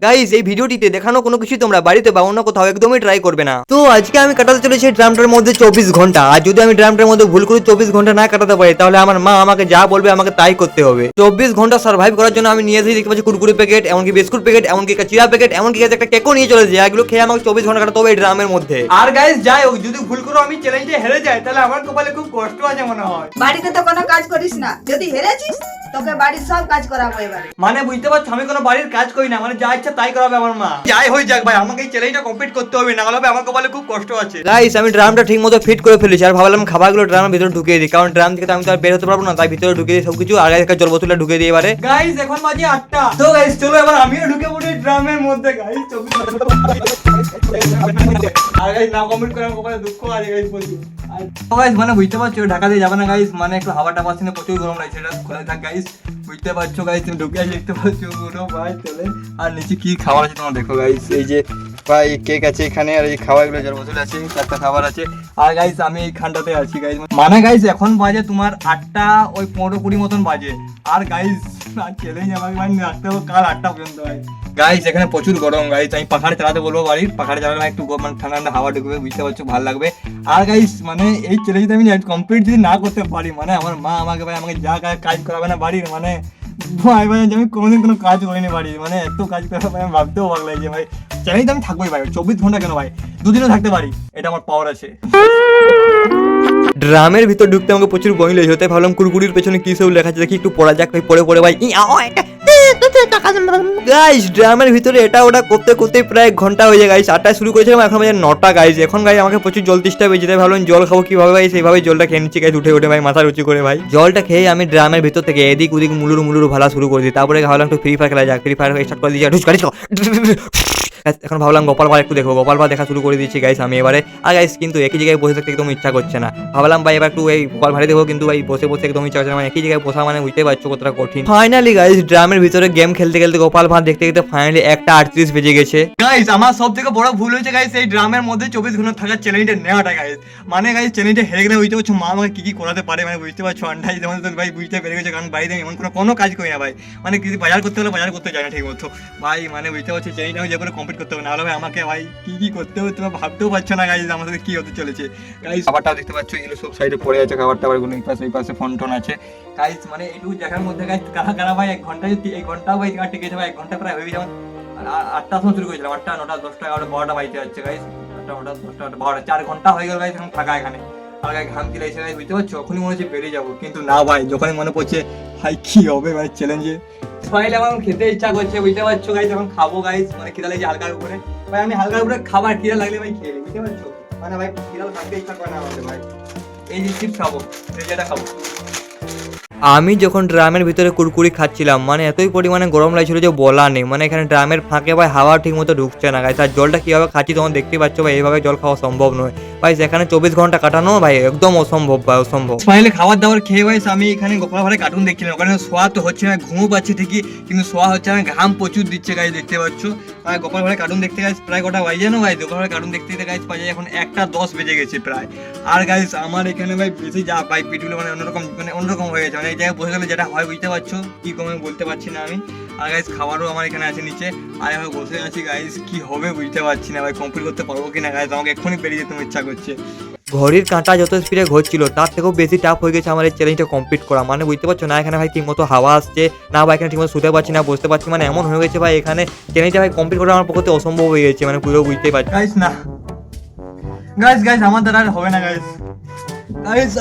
Guys এই ভিডিওটিতে দেখানো কোনো কিছু তোমরা বাড়িতে বা অন্য কোথাও একদমই ট্রাই করবে না। তো আজকে আমি কাটাতে চলেছি ড্রামটার মধ্যে 24 ঘন্টা। আর যদি আমি ড্রামটার মধ্যে ভুল করে 24 ঘন্টা না কাটাতে পারি তাহলে আমার মা আমাকে যা বলবে আমাকে তাই করতে হবে। 24 ঘন্টা সার্ভাইভ করার জন্য আমি নিয়ে এসেছি দেখতে পাচ্ছি কুরকুরে প্যাকেট, এমনকি বিস্কুট প্যাকেট, এমনকি চিরা প্যাকেট, এমনকি একটা কেকও নিয়ে চলেছি। এগুলো খেয়ে আমাকে 24 ঘন্টা কাটাতে হবে এই ড্রামের মধ্যে। আর গাইস যাই হোক, যদি ভুল করে আমি চ্যালেঞ্জে হেরে যাই তাহলে আমার কপালে খুব কষ্ট আছে মনে হয়। বাড়িতে তো কোনো কাজ করিস না, যদি হেরেছিস তোকে বাড়ির সব কাজ করাবো এবারে। মানে বুঝতে পারছো আমি কোনো বাড়ির কাজ করি না, মানে যা ইচ্ছা তাই করাবে আমার মা। যাই হয়ে যাক ভাই, আমাকে এই চ্যালেঞ্জটা কমপ্লিট করতে হবে, না হলে আমার কপালে খুব কষ্ট আছে। গাইস আমি ড্রামটা ঠিকমতো ফিট করে ফেলেছি আর ভাবলাম খাবারগুলো ড্রামের ভিতরে ঢুকিয়ে দিই, কারণ ড্রাম থেকে তো আমি তো আর বের হতে পারবো না, তাই ভিতরে ঢুকিয়ে দিই সবকিছু। আর একটা জল বোতলে ঢুকিয়ে দিই এবারে। গাইস এখন বাজে 8টা। তো গাইস চলো এবার আমিও ঢুকে পড়ি ড্রামের মধ্যে। গাইস আর গাইস না কমপ্লিট করে আমার কপালে দুঃখ আছে গাইস প্রচুর। তো গাইস মানে বুঝতে পারছো ঢাকা দিয়ে যাবে না গাইস, মানে একটু হাওয়াটা পাচ্ছি না, প্রচুর গরম লাগছে। এটা খোলা থাক গাইস, বুঝতে পারছো গাইস, তুমি ঢুকে দেখতে পাচ্ছ পুরো ভাই চলে। আর নিচে কি খাবার আছে তোমরা দেখো গাইস, এই যে ভাই কেক আছে এখানে, আর এই খাবারগুলো জল বোতল আছে, চারটা খাবার আছে। আর গাইস আমি এইখানটাতে আছি গাইস, মানে গাইস এখন বাজে তোমার 8টা ওই 15-20 মতন বাজে। আর গাইস চ্যালেঞ্জ আমাকে মানে রাখতে হবে কাল 8টা পর্যন্ত। ভাই গাইস এখানে প্রচুর গরম গাইস, আমি পাখাড়ে চালাতে বলবো, বাড়ির পাখাড়ে চালালে একটু মানে ঠান্ডা ঠান্ডা হাওয়া ঢুকবে, বুঝতে পারছো ভালো লাগবে। আর গাইস মানে এই চ্যালেঞ্জটা আমি কমপ্লিট যদি না করতে পারি, মানে আমার মা আমাকে ভাই আমাকে যা কাজ করাবে না বাড়ির, মানে ভাই ভাই আমি কোনোদিন কোনো কাজ করিনি বাড়ির, মানে এত কাজ করা ভাই আমি ভাবতেও ভালো লাগছে ভাই। চ্যালেঞ্জ আমি থাকবোই ভাই, 24 ঘন্টা কেন ভাই, দুদিনও থাকতে পারি, এটা আমার পাওয়ার আছে। ড্রামের ভিতর ঢুকতে আমাকে প্রচুর বই লেগে হতে, ভাবলাম কুরকুরির পেছনে কি সব লেখা আছে দেখি, একটু পড়া যাক ভাই। পড়ে ভাই গাইস ড্রামের ভিতরে এটা ওটা করতে করতে প্রায় 1 ঘন্টা হয়ে যায় গাইস। 8টায় শুরু করেছিলাম, এখন বাজে 9টা গাইস। এখন গাইস আমাকে প্রচুর জল তেষ্টা পেয়েছে, তাই ভাবলাম জল খাবো কিভাবে ভাই, সেইভাবে জলটা খেয়ে নিচ্ছি গাইস, উঠে ভাই মাথা উঁচু করে ভাই। জলটা খেয়ে আমি ড্রামের ভিতর থেকে এদিক ওদিক মুলুর ভালা শুরু করে দিই। তারপরে ভাবলাম একটু ফ্রি ফায়ার খেলা যাক, ফ্রি ফায়ার স্টার্ট করে দিয়েছি। এখন ভাবলাম গোপাল ভাড় একটু দেখবো, গোপাল ভাড় দেখা শুরু করে দিয়েছি গাইস আমি এবারে। আর গাইস কিন্তু একই জায়গায় বসে থাকতে একদম ইচ্ছা করছে না, ভাবলাম ভাই এবার একটু এই গোপাল ভাড়ে দেখবো, কিন্তু ভাই বসে বসে একদম ইচ্ছা করছে না, মানে একই জায়গায় বসা মানে বুঝতে পারছো কতটা কঠিন। ফাইনালি গাইস ড্রামের ভিতরে গেম খেলতে খেলতে গোপাল ভাড় দেখতে দেখতে ফাইনালি 1:38 বেজে গেছে। গাইস আমার সব থেকে বড় ভুল হয়েছে গাইস এই ড্রামের মধ্যে 24 ঘন্টা থাকার চ্যালেঞ্জটা নেওয়াটা গাইস। মানে গাইস চ্যালেঞ্জটা হেরে গেলে বুঝতে পারছো মা আমাকে কি করাতে পারে, মানে বুঝতে পারছো আন্ডাই যেমন ভাই বুঝতে পেরে গেছে, কারণ বাড়িতে এমন কোনো কাজ করি না ভাই, মানে কিছু বাজার করতে হলে বাজার করতে যায় না ঠিক মতো ভাই, মানে বুঝতে পারছো চ্যালেঞ্জটা আমি যে করে কমপ্লিট করতে হবে, না হলে ভাই আমাকে ভাই কি করতে হবে তোমরা ভাবতেও পারছো না গাইস আমার সাথে কি হতে চলেছে। গাইস খাবারটা দেখতে পাচ্ছ এগুলো সব সাইডে পড়ে আছে, খাবারটা আবার কোনো এই পাশে ফোন টোন আছে গাইস। মানে এইটুকু জায়গার মধ্যে গাইস কারা ভাই 1 ঘন্টা যদি 1 ঘন্টা ভাই টিকে যাবে, 1 ঘন্টা প্রায় হয়ে যাবে। 8টার সময় শুরু করেছিলাম, 8টা 9টা 10টা 11টা 12টা বাজতে যাচ্ছে গাইস, 8টা 9টা 10টা 12টা 4 ঘন্টা হয়ে গেল গাইস এখন থাকা এখানে। আর গায়ে ঘাম কি লাগছে গাইস বুঝতে পারছো, যখনই মনে হচ্ছে বেরিয়ে যাবো, কিন্তু না ভাই যখনই মনে পড়ছে ভাই কি হবে ভাই চ্যালেঞ্জে ফাইলে আমার খেতে ইচ্ছা করছে, বুঝতে পারছো গাইস এখন খাবো গাইস, মানে খিদা লাগছে হালকার উপরে ভাই, আমি হালকার উপরে খাবার খিদা লাগলে ভাই খেয়ে বুঝতে পারছো, মানে ভাই খিদা থাকতে ইচ্ছা করে না আমাদের ভাই। এই যে চিপস খাবো, এই যেটা খাবো। আমি যখন ড্রামের ভিতরে কুরকুরি খাচ্ছিলাম মানে এতই পরিমাণে গরম লাগছিল যে বলা নেই, মানে এখানে ড্রামের ফাঁকে ভাই হাওয়া ঠিক মতো ঢুকছে না গাইস। আর জলটা কীভাবে খাচ্ছি তখন দেখতে পাচ্ছ ভাই, এইভাবে জল খাওয়া সম্ভব নয় ভাই, সেখানে 24 ঘন্টা কাটানো ভাই একদম অসম্ভব ভাই, অসম্ভব। ফাইনালি খাবার দাবার খেয়ে ভাই আমি এখানে গোপাল ভাড়ে কার্টুন দেখছিলাম, ওখানে শোয়া তো হচ্ছে না, ঘুমও পাচ্ছি ঠিকই কিন্তু শোয়া হচ্ছে না, ঘাম প্রচুর দিচ্ছে গাইস দেখতে পাচ্ছ। আর গোপাল ভাড়ে কার্টুন দেখতে গাইস প্রায় কটা বাজে না ভাই, গোপাল ভাড়ে কার্টুন দেখতে গাইস বাজে এখন 1:10 বেজে গেছে প্রায়। আর গাইস আমার এখানে ভাই বেশি যা ভাই পিটুলো মানে অন্যরকম হয়ে গেছে, মানে এই জায়গায় বসে গেলে যেটা হয় বুঝতে পারছো কি কমে বলতে পারছি না আমি। আর গাইস খাবারও আমার এখানে আছে নিচে, আর আমি বসে আছি গাইস, কি হবে বুঝতে পারছি না ভাই, কমপ্লিট করতে পারবো কিনা গাইস, আমাকে এক্ষুনি বেরিয়ে যেতে ইচ্ছা করছে। ঘড়ির কাঁটা যত স্পিডে ঘুরছিল তার থেকেও বেশি টাফ হয়ে গেছে আমার এই চ্যালেঞ্জটা কমপ্লিট করা, মানে বুঝতে পারছো না এখানে ভাই ঠিকমতো হাওয়া আসছে না ভাই, এখানে ঠিকমতো শুতে পারছি না বসতে পারছি, মানে এমন হয়ে গেছে ভাই এখানে চ্যালেঞ্জটা ভাই কমপ্লিট করা আমার পক্ষে অসম্ভব হয়ে গেছে, মানে পুরো বুঝতেই পারছি গাইস। না গাইস আমার দ্বারা আর হবে না গাইস,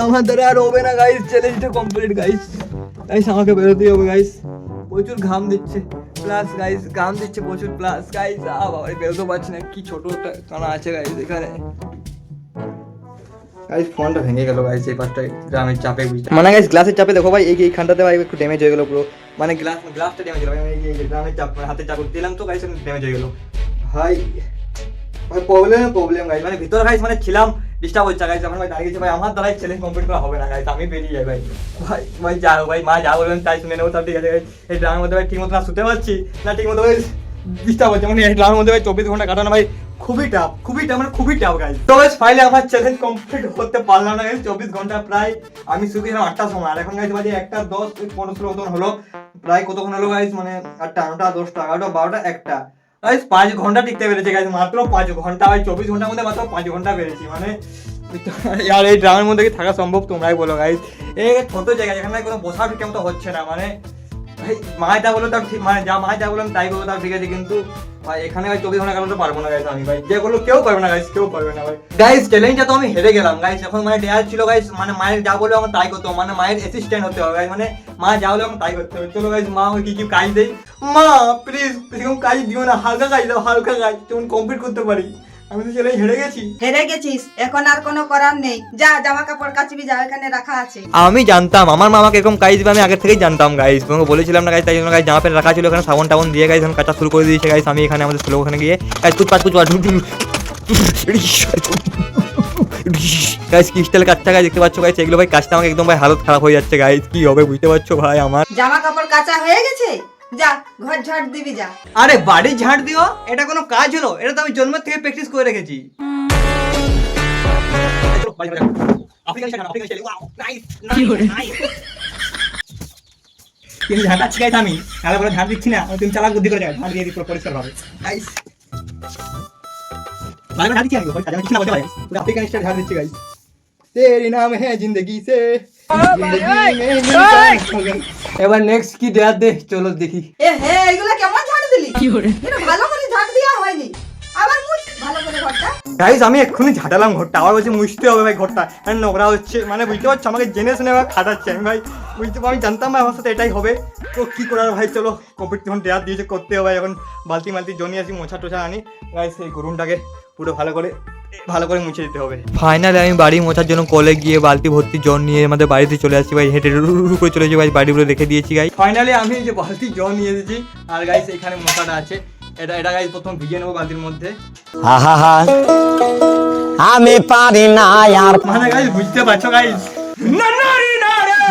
আমার দ্বারা আর হবে না গাইস, চ্যালেঞ্জটা কমপ্লিট গাইস, আমাকে বেরোতেই হবে গাইস, প্রচুর ঘাম দিচ্ছে প্লাস গাইস ঘাম দিচ্ছে প্রচুর প্লাস গাইস, বাবা বেরোতে পারছি না, কি ছোট একটা কানা আছে গাইস এখানে গাইস, ফোনটা ভেঙে গেল গাইস এই পাশটায় গ্রামের চাপে, বুঝতে মানে গাইস গ্লাসের চাপে দেখো ভাই এইখানটাতে ভাই একটু ড্যামেজ হয়ে গেল পুরো, মানে গ্লাসটা ড্যামেজ হলো ভাই, এই গ্রামের চাপ মানে হাতে চাপ দিলাম তো গাইস ড্যামেজ হয়ে গেল ভাই, প্রবলেম গাইস, মানে ভিতরে গাইস মানে ছিলাম ডিস্টার্ব হচ্ছে গাইস, এখন ভাই দাঁড়িয়ে গেছে ভাই, আমার দ্বারাই চ্যালেঞ্জ কমপ্লিট করা হবে না গাইস, আমি বেরিয়ে যাই ভাই, ভাই যা ভাই মা যা বলবেন তাই শুনে নেবো, তার ঠিক আছে গাইস। এই ড্রামের মধ্যে ভাই ঠিক মতো না শুতে পারছি না, ঠিক মতো ভাই ডিস্টার্ব হচ্ছে, মানে এই ড্রামের মধ্যে ভাই 24 ঘন্টা কাটানো ভাই খুবই টাফ মানে খুবই টাফ গাইস। তো গাইস ফাইনালি আমার চ্যালেঞ্জ কমপ্লিট করতে পারলাম না গাইস, 24 ঘন্টা প্রায় আমি শুধু 8টার সময়, আর এখন গাইস বাজে 1:10 15 মতন হলো, প্রায় কতক্ষণ হলো গাইস, মানে 8টা 9টা 10টা 11টা 12টা 1টা, গাইস 5 ঘন্টা টিকতে পেরেছে গাইস, মাত্র 5 ঘন্টা ভাই, 24 ঘন্টার মধ্যে মাত্র 5 ঘন্টা পেরেছি। মানে আর এই ড্রামের মধ্যে কি থাকা সম্ভব তোমরাই বলো গাইস। এই ছোট জায়গা এখানে কোনো বসার ঠিক মতো হচ্ছে না, মানে ভাই মা যা বলো তার ঠিক, মানে যা মা যা বললাম তাই করবো তার ঠিক আছে, কিন্তু ভাই এখানে ভাই 24 ঘন্টা কাটাতে পারবো না গাইস আমি ভাই, যে বললো কেউ পারবে না গাইস, কেউ পারবে না ভাই। গাইস চ্যালেঞ্জটা তো আমি হেরে গেলাম গাইস, এখন মানে ডেয়ার ছিল গাইস, মানে মায়ের যা বললো আমার তাই করতে হবে, মানে মায়ের অ্যাসিস্ট্যান্ট হতে হবে গাইস, মানে মা যা বললো আমার তাই করতে হবে। চলো গাইস মা আমাকে কি কি কাজ দেই, মা প্লিজ এরকম কাজ দিও না, হালকা কাজ দাও, হালকা কাজ যেমন কমপ্লিট করতে পারি। আমি তো চ্যালেঞ্জ হেরে গেছি। হেরে গেছিস, এখন আর কোনো করার নেই, যা জামা কাপড় কাচবি, যা এখানে রাখা আছে। আমি জানতাম আমার মামাকে এরকম কাজ দিবে, আমি আগে থেকেই জানতাম গাইস, তোমাকে বলেছিলাম না গাইস, তাই জন্য গাইস জামা প্যান্ট রাখা ছিল এখানে, সাবান টাবন দিয়ে গাইস এখন কাটা শুরু করে দিয়েছে গাইস। আমি এখানে আমাদের স্লো ওখানে গিয়ে গাইস কুচপাচ গাইস ক্রিস্টাল কাটটা গাইস দেখতে পাচ্ছ গাইস, এগুলো ভাই কাজটা আমাকে একদম ভাই হালত খারাপ হয়ে যাচ্ছে গাইস, কি হবে বুঝতে পারছো ভাই আমার। জামা কাপড় কাচা হয়ে গেছে, যা ঘর ঝাড় দিবি যা। আরে বাড়ি ঝাড় দিও, এটা কোনো কাজ হলো? এটা তো আমি জন্মের থেকে প্র্যাকটিস করে রেখেছি। কিন্তু ঝাঁটাচ্ছি গাইস আমি, তাহলে বলে ঝাঁট দিচ্ছি না, তুমি চালাক বুদ্ধি করে যাও, ঝাঁট দিয়ে দিই পরিষ্কার ভাবে গাইস। ভালো ঝাঁট দিচ্ছি আমি, কাজ আমি কিছু না বলতে পারি, পুরো আফ্রিকান স্টাইল ঝাঁট দিচ্ছি গাইস। তেরি নাম হ্যাঁ জিন্দগি সে এবার নেক্সট কি দেয়া দে, চলো দেখি। এ হে এগুলা কেমন ঝাড় দিলি? এটা ভালো করে ঝাড় দেওয়া হয়নি, আবার মুছ ভালো করে ঘরটা। গাইস আমি এক্ষুনি ঝাঁটালাম ঘরটা, আবার বলছি মুছতে হবে ভাই ঘরটা, আর নোংরা হচ্ছে, মানে বুঝতে পারছো আমাকে জেনে শুনে আবার খাটাচ্ছে আমি ভাই, বুঝতে পারি জানতাম ভাই আমার সাথে এটাই হবে, তো কি করার ভাই, চলো কম্পিটিশন দেওয়ার দিয়েছে করতে হবে, এখন বালতি মালতি জনি আসি, মোছা টোছা আনি গাইস, এই গরুনটাকে পুরো ভালো করে মুছে দিতে হবে। ফাইনালি আমি বাড়ি মোছার জন্য কলে গিয়ে বালতি ভর্তি জল নিয়ে আমাদের বাড়িতে চলে আসছি ভাই, হেঁটে রু করে চলে যাই ভাই, বাড়িগুলো রেখে দিয়েছি গাই। ফাইনালি আমি যে বালতি জল নিয়ে এসেছি, আর গাইস এখানে মোছাটা আছে, এটা গাইস প্রথম ভিজিয়ে নেবো বালতির মধ্যে। আমি পারি না আর, মানে গাইস বুঝতে পারছো গাইস,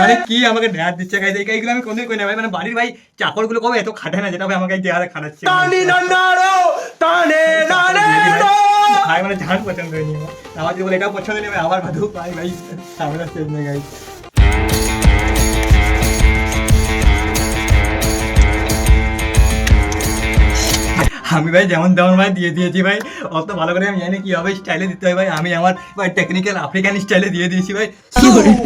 মানে কি আমাকে ড্রাইভ দিচ্ছে গাইস, এইগুলো আমি কোনদিন করি না ভাই, মানে বাড়ির ভাই চাকরগুলো কবে এত খাটায় না, যেটা ভাই আমাকে দেয়ালে খাটাচ্ছে ভাই, মানে ঝাড় পছন্দ হয়নি আমার, যদি বলে এটাও পছন্দ নেই আবার ভাদু ভাই ভাই সামনে শেষ নেই গাইস। আমি ভাই যেমন তেমন ভাই দিয়ে দিয়েছি ভাই, অত ভালো করে আমি জানি কিভাবে স্টাইলে দিতে হয় ভাই, আমি আমার ভাই টেকনিক্যাল আফ্রিকান স্টাইলে দিয়ে দিয়েছি ভাই,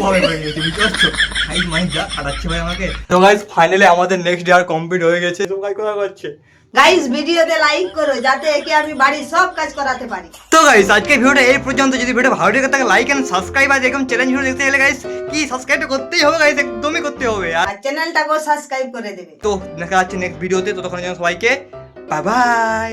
ভাবে করে দিয়েছি, বুঝতে পারছো ভাই, মানে যা খাটাচ্ছে ভাই আমাকে। তো গাইস ফাইনালি আমাদের নেক্সট ডে আর কমপ্লিট হয়ে গেছে, তো ভাই কোথা করছে গাইস ভিডিওতে লাইক করো, যাতে একে আমি বাড়ির সব কাজ করাতে পারি। তো গাইস আজকে ভিডিওটা এই পর্যন্ত, যদি ভিডিও ভালো লেগে থাকে লাইক এন্ড সাবস্ক্রাইব, আর এরকম চ্যালেঞ্জ ভিডিও দেখতে গেলে গাইস কি সাবস্ক্রাইব করতেই হবে গাইস, একদমই করতে হবে। আর আর চ্যানেলটাকেও সাবস্ক্রাইব করে দেবে। তো দেখা যাচ্ছে নেক্সট ভিডিওতে, ততক্ষণের জন্য সবাইকে বাই বাই।